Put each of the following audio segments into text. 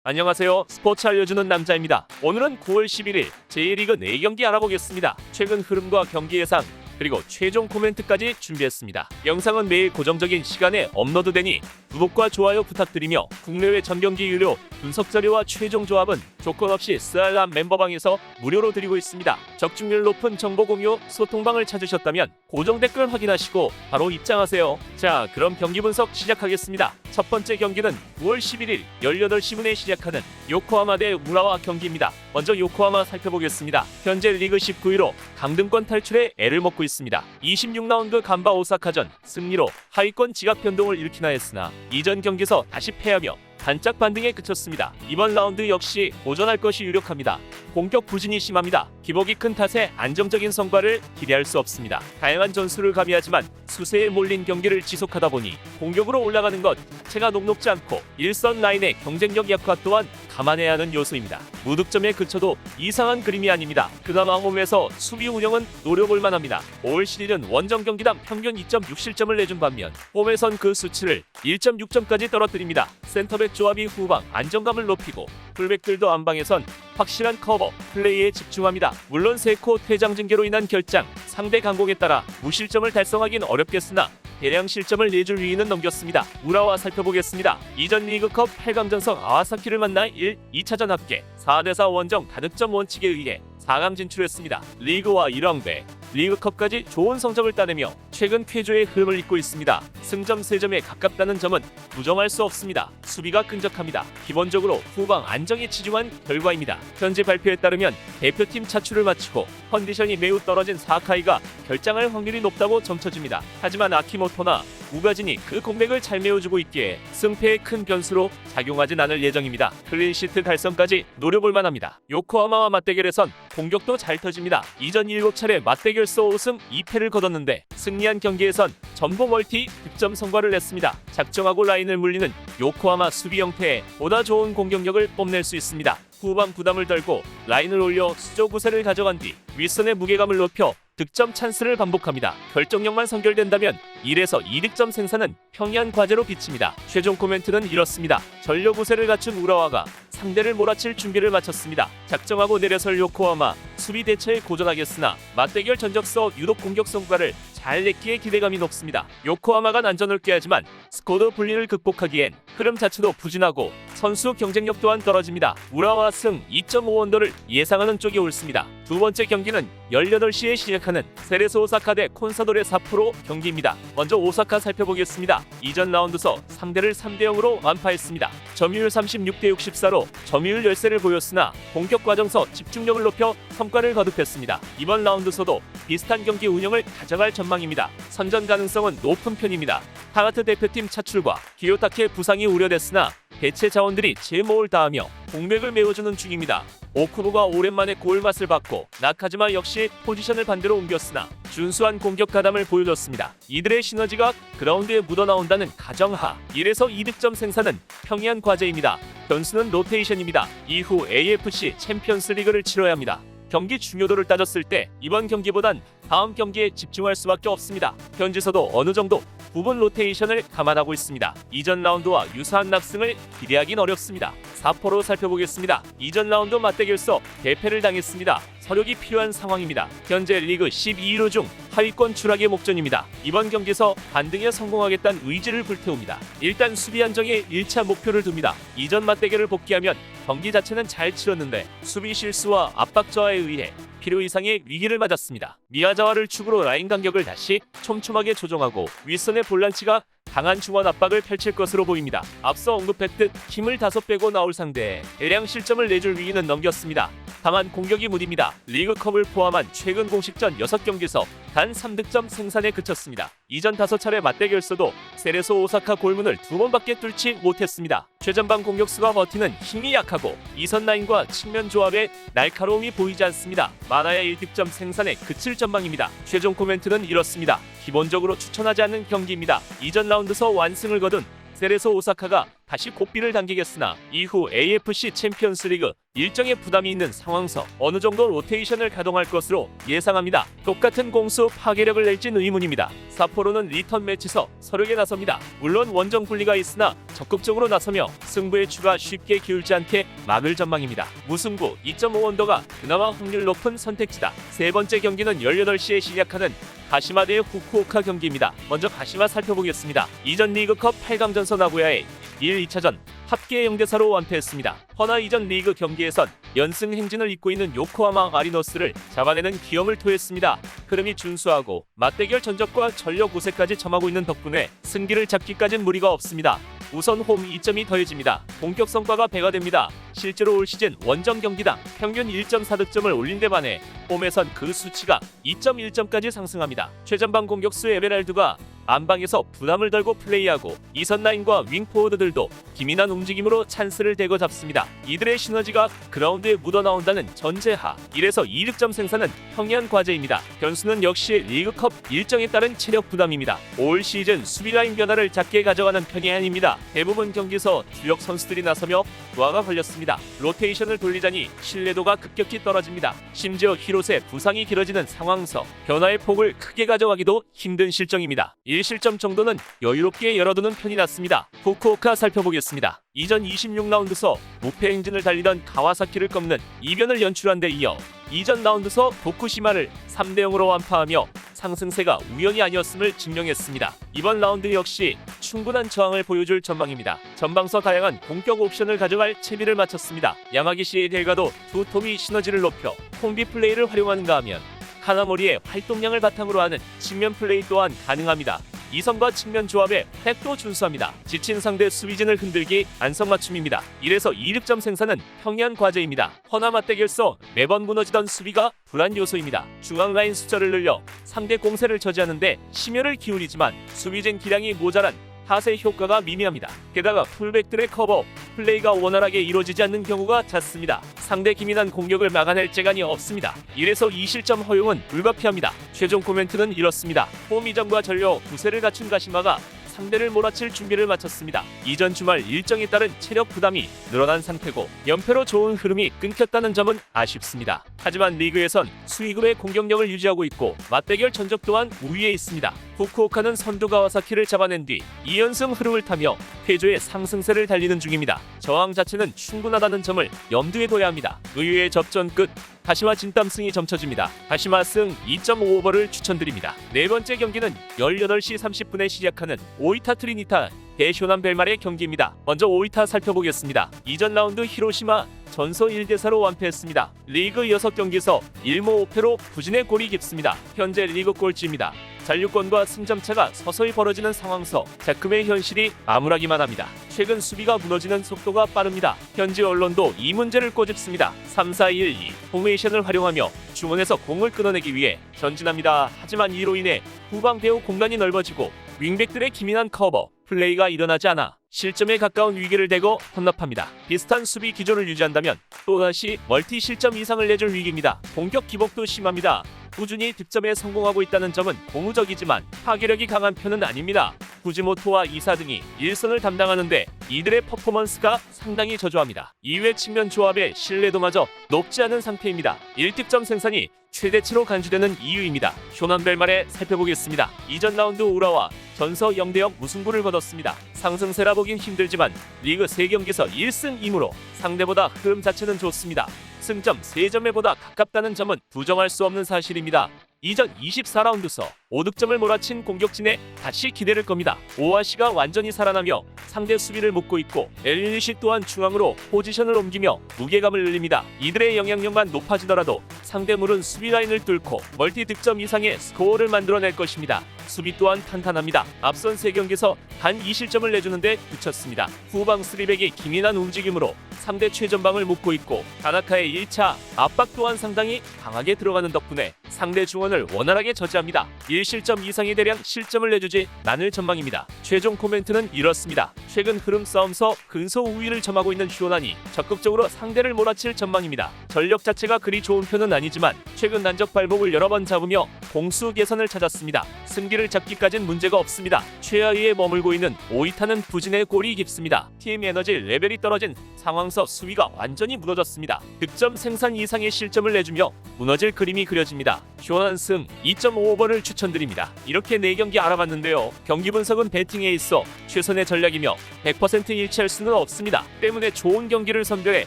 안녕하세요. 스포츠 알려주는 남자입니다. 오늘은 9월 11일 제1리그 4경기 알아보겠습니다. 최근 흐름과 경기 예상, 그리고 최종 코멘트까지 준비했습니다. 영상은 매일 고정적인 시간에 업로드되니 구독과 좋아요 부탁드리며 국내외 전경기 유료 분석 자료와 최종 조합은 조건 없이 스알람 멤버방에서 무료로 드리고 있습니다. 적중률 높은 정보 공유 소통방을 찾으셨다면 고정 댓글 확인하시고 바로 입장하세요. 자, 그럼 경기 분석 시작하겠습니다. 첫 번째 경기는 9월 11일 18시 시작하는 요코하마 대 우라와 경기입니다. 먼저 요코하마 살펴보겠습니다. 현재 리그 19위로 강등권 탈출에 애를 먹고 있습니다. 26라운드 간바 오사카전 승리로 하위권 지각 변동을 일으키나 했으나 이전 경기에서 다시 패하며 반짝 반등에 그쳤습니다. 이번 라운드 역시 도전할 것이 유력합니다. 공격 부진이 심합니다. 기복이 큰 탓에 안정적인 성과를 기대할 수 없습니다. 다양한 전술을 가미하지만 수세에 몰린 경기를 지속하다 보니 공격으로 올라가는 것 자체가 녹록지 않고 일선 라인의 경쟁력 약화 또한 감안해야 하는 요소입니다. 무득점에 그쳐도 이상한 그림이 아닙니다. 그나마 홈에서 수비 운영은 노려볼 만합니다. 올 시즌 원정 경기당 평균 2.6실점을 내준 반면 홈에선 그 수치를 1.6점까지 떨어뜨립니다. 센터백 조합이 후방 안정감을 높이고 풀백들도 안방에선 확실한 커버 플레이에 집중합니다. 물론 세코 퇴장 징계로 인한 결장 상대 강공에 따라 무실점을 달성하긴 어렵겠으나 대량 실점을 내줄 위기는 넘겼습니다. 우라와 살펴보겠습니다. 이전 리그컵 8강전석 아와사키를 만나 2차전 합계 4대4 원정 다득점 원칙에 의해 4강 진출했습니다. 리그와 1왕배 리그컵까지 좋은 성적을 따내며 최근 쾌조의 흐름을 잇고 있습니다. 승점 3점에 가깝다는 점은 부정할 수 없습니다. 수비가 끈적합니다. 기본적으로 후방 안정에 치중한 결과입니다. 현재 발표에 따르면 대표팀 차출을 마치고 컨디션이 매우 떨어진 사카이가 결장할 확률이 높다고 점쳐집니다. 하지만 아키모토나 우가진이 그 공백을 잘 메워주고 있기에 승패의 큰 변수로 작용하진 않을 예정입니다. 클린시트 달성까지 노려볼 만합니다. 요코하마와 맞대결에선 공격도 잘 터집니다. 이전 7차례 맞대결서 5승 2패를 거뒀는데 승리한 경기에선 전보 멀티 득점 성과를 냈습니다. 작정하고 라인을 물리는 요코하마 수비 형태에 보다 좋은 공격력을 뽐낼 수 있습니다. 후방 부담을 덜고 라인을 올려 수조 구세를 가져간 뒤 윗선의 무게감을 높여 득점 찬스를 반복합니다. 결정력만 선결된다면 1에서 2득점 생산은 평이한 과제로 비칩니다. 최종 코멘트는 이렇습니다. 전력 우세를 갖춘 우라와가 상대를 몰아칠 준비를 마쳤습니다. 작정하고 내려설 요코하마 수비 대처에 고전하겠으나 맞대결 전적서 유독 공격 성과를 잘 냈기에 기대감이 높습니다. 요코하마가 난전 넓게 하지만 스코어 분리를 극복하기엔 흐름 자체도 부진하고 선수 경쟁력 또한 떨어집니다. 우라와 승 2.5원더를 예상하는 쪽이 옳습니다. 두 번째 경기는 18시에 시작하는 세레소 오사카 대 콘사도레 사포로 경기입니다. 먼저 오사카 살펴보겠습니다. 이전 라운드서 상대를 3대0으로 완파했습니다. 점유율 36대 64로 점유율 열세를 보였으나 공격 과정서 집중력을 높여 성과를 거듭했습니다. 이번 라운드서도 비슷한 경기 운영을 가져갈 전망입니다. 선전 가능성은 높은 편입니다. 하가트 대표팀 차출과 기요타케 부상이 우려됐으나 대체 자원들이 제모를 다하며 공백을 메워주는 중입니다. 오쿠노가 오랜만에 골 맛을 봤고 나카즈마 역시 포지션을 반대로 옮겼으나 준수한 공격 가담을 보여줬습니다. 이들의 시너지가 그라운드에 묻어나온다는 가정하 1에서 2득점 생산은 평이한 과제입니다. 변수는 로테이션입니다. 이후 AFC 챔피언스 리그를 치러야 합니다. 경기 중요도를 따졌을 때 이번 경기보단 다음 경기에 집중할 수밖에 없습니다. 현지서도 어느 정도 부분 로테이션을 감안하고 있습니다. 이전 라운드와 유사한 낙승을 기대하긴 어렵습니다. 사포로 살펴보겠습니다. 이전 라운드 맞대결서 대패를 당했습니다. 서력이 필요한 상황입니다. 현재 리그 12위로 중 하위권 추락의 목전입니다. 이번 경기에서 반등에 성공하겠다는 의지를 불태웁니다. 일단 수비 안정에 1차 목표를 둡니다. 이전 맞대결을 복귀하면 경기 자체는 잘 치렀는데 수비 실수와 압박 저하에 의해 필요 이상의 위기를 맞았습니다. 미야자와를 축으로 라인 간격을 다시 촘촘하게 조정하고 윗선의 볼란치가 강한 중원 압박을 펼칠 것으로 보입니다. 앞서 언급했듯 힘을 5 빼고 나올 상대에 대량 실점을 내줄 위기는 넘겼습니다. 다만 공격이 무딥니다. 리그컵을 포함한 최근 공식전 6경기에서 단 3득점 생산에 그쳤습니다. 이전 5차례 맞대결서도 세레소 오사카 골문을 2번밖에 뚫지 못했습니다. 최전방 공격수가 버티는 힘이 약하고 이선 라인과 측면 조합에 날카로움이 보이지 않습니다. 많아야 1득점 생산에 그칠 전망입니다. 최종 코멘트는 이렇습니다. 기본적으로 추천하지 않는 경기입니다. 이전 라운드서 완승을 거둔 세레소 오사카가 다시 고삐를 당기겠으나 이후 AFC 챔피언스리그 일정에 부담이 있는 상황서 어느 정도 로테이션을 가동할 것으로 예상합니다. 똑같은 공수 파괴력을 낼진 의문입니다. 사포로는 리턴 매치에서 서력에 나섭니다. 물론 원정 분리가 있으나 적극적으로 나서며 승부의 추가 쉽게 기울지 않게 막을 전망입니다. 무승부 2.5 언더가 그나마 확률 높은 선택지다. 세 번째 경기는 18시에 시작하는 가시마 대 후쿠오카 경기입니다. 먼저 가시마 살펴보겠습니다. 이전 리그컵 8강전서 나고야의 1, 2차전 합계 0대4로 완패했습니다. 허나 이전 리그 경기에선 연승 행진을 잇고 있는 요코하마 마리노스를 잡아내는 기염을 토했습니다. 흐름이 준수하고 맞대결 전적과 전력 우세까지 점하고 있는 덕분에 승기를 잡기까진 무리가 없습니다. 우선 홈 2점이 더해집니다. 공격 성과가 배가 됩니다. 실제로 올 시즌 원정 경기당 평균 1.4득점을 올린 데 반해 홈에선 그 수치가 2.1점까지 상승합니다. 최전방 공격수 에메랄드가 안방에서 부담을 덜고 플레이하고 이선 라인과 윙포워드들도 기민한 움직임으로 찬스를 대거 잡습니다. 이들의 시너지가 그라운드에 묻어나온다는 전제하 1에서 2득점 생산은 평이한 과제입니다. 변수는 역시 리그컵 일정에 따른 체력 부담입니다. 올 시즌 수비 라인 변화를 작게 가져가는 편이 아닙니다. 대부분 경기에서 주력 선수들이 나서며 부하가 걸렸습니다. 로테이션을 돌리자니 신뢰도가 급격히 떨어집니다. 심지어 히롯의 부상이 길어지는 상황서 변화의 폭을 크게 가져가기도 힘든 실정입니다. 1실점 정도는 여유롭게 열어두는 편이 낫습니다. 후쿠오카 살펴보겠습니다. 이전 26라운드서 무패 행진을 달리던 가와사키를 꺾는 이변을 연출한 데 이어 이전 라운드서 도쿠시마를 3대0으로 완파하며 상승세가 우연이 아니었음을 증명했습니다. 이번 라운드 역시 충분한 저항을 보여줄 전망입니다. 전방서 다양한 공격 옵션을 가져갈 채비를 마쳤습니다. 야마기시의 델가도 두 톱이 시너지를 높여 콤비 플레이를 활용하는가 하면 카나모리의 활동량을 바탕으로 하는 측면 플레이 또한 가능합니다. 이선과 측면 조합의 핵도 준수합니다. 지친 상대 수비진을 흔들기 안성맞춤입니다. 1에서 2득점 생산은 평이한 과제입니다. 허나 맞대결서 매번 무너지던 수비가 불안 요소입니다. 중앙 라인 숫자를 늘려 상대 공세를 저지하는데 심혈을 기울이지만 수비진 기량이 모자란 탓의 효과가 미미합니다. 게다가 풀백들의 커버 플레이가 원활하게 이루어지지 않는 경우가 잦습니다. 상대 기민한 공격을 막아낼 재간이 없습니다. 1에서 2실점 허용은 불가피합니다. 최종 코멘트는 이렇습니다. 홈 이전과 전력 두세를 갖춘 가시마가 상대를 몰아칠 준비를 마쳤습니다. 이전 주말 일정에 따른 체력 부담이 늘어난 상태고 연패로 좋은 흐름이 끊겼다는 점은 아쉽습니다. 하지만 리그에선 수위급의 공격력을 유지하고 있고 맞대결 전적 또한 우위에 있습니다. 후쿠오카는 선두 가와사키를 잡아낸 뒤 2연승 흐름을 타며 패조의 상승세를 달리는 중입니다. 저항 자체는 충분하다는 점을 염두에 둬야 합니다. 의외의 접전 끝 가시마 진땀승이 점쳐집니다. 가시마 승 2.5오버를 추천드립니다. 네 번째 경기는 18시 30분에 시작하는 오이타 트리니타 대 쇼난 벨말의 경기입니다. 먼저 오이타 살펴보겠습니다. 이전 라운드 히로시마 전서 1대4로 완패했습니다. 리그 6경기에서 1무 5패로 부진의 골이 깊습니다. 현재 리그 꼴찌입니다. 잔류권과 승점차가 서서히 벌어지는 상황서 자금의 현실이 암울하기만 합니다. 최근 수비가 무너지는 속도가 빠릅니다. 현지 언론도 이 문제를 꼬집습니다. 3-4-1-2 포메이션을 활용하며 중원에서 공을 끊어내기 위해 전진합니다. 하지만 이로 인해 후방 배후 공간이 넓어지고 윙백들의 기민한 커버 플레이가 일어나지 않아 실점에 가까운 위기를 대고 헌납합니다. 비슷한 수비 기조를 유지한다면 또다시 멀티 실점 이상을 내줄 위기입니다. 공격 기복도 심합니다. 꾸준히 득점에 성공하고 있다는 점은 고무적이지만 파괴력이 강한 편은 아닙니다. 구지모토와 이사 등이 1선을 담당하는데 이들의 퍼포먼스가 상당히 저조합니다. 이외 측면 조합의 신뢰도마저 높지 않은 상태입니다. 1득점 생산이 최대치로 간주되는 이유입니다. 쇼난벨말에 살펴보겠습니다. 이전 라운드 우라와 전서 0대0 무승부를 거뒀습니다. 상승세라 보긴 힘들지만 리그 3경기에서 1승 2무로 상대보다 흐름 자체는 좋습니다. 승점 3점에 보다 가깝다는 점은 부정할 수 없는 사실입니다. 이전 24라운드서 5득점을 몰아친 공격진에 다시 기대를 겁니다. 오아시가 완전히 살아나며 상대 수비를 묶고 있고 엘리시 또한 중앙으로 포지션을 옮기며 무게감을 늘립니다. 이들의 영향력만 높아지더라도 상대물은 수비 라인을 뚫고 멀티 득점 이상의 스코어를 만들어낼 것입니다. 수비 또한 탄탄합니다. 앞선 3경기에서 단 2실점을 내주는데 그쳤습니다. 후방 3백의 기민한 움직임으로 상대 최전방을 묶고 있고 다나카의 1차 압박 또한 상당히 강하게 들어가는 덕분에 상대 중원을 원활하게 저지합니다. 1실점 이상의 대량 실점을 내주지 않을 전망입니다. 최종 코멘트는 이렇습니다. 최근 흐름 싸움서 근소 우위를 점하고 있는 쇼난이 적극적으로 상대를 몰아칠 전망입니다. 전력 자체가 그리 좋은 편은 아니지만 최근 난적 발목을 여러 번 잡으며 공수 개선을 찾았습니다. 승기를 잡기까진 문제가 없습니다. 최하위에 머물고 있는 오이타는 부진의 골이 깊습니다. 팀 에너지 레벨이 떨어진 상황서 수위가 완전히 무너졌습니다. 득점 생산 이상의 실점을 내주며 무너질 그림이 그려집니다. 시원한 승 2.5오버를 추천드립니다. 이렇게 4경기 알아봤는데요. 경기 분석은 배팅에 있어 최선의 전략이며 100% 일치할 수는 없습니다. 때문에 좋은 경기를 선별해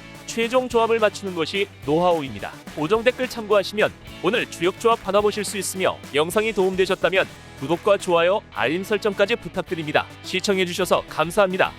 최종 조합을 맞추는 것이 노하우입니다. 고정 댓글 참고하시면 오늘 주역 조합 받아보실 수 있으며 영상이 도움되셨다면 구독과 좋아요, 알림 설정까지 부탁드립니다. 시청해주셔서 감사합니다.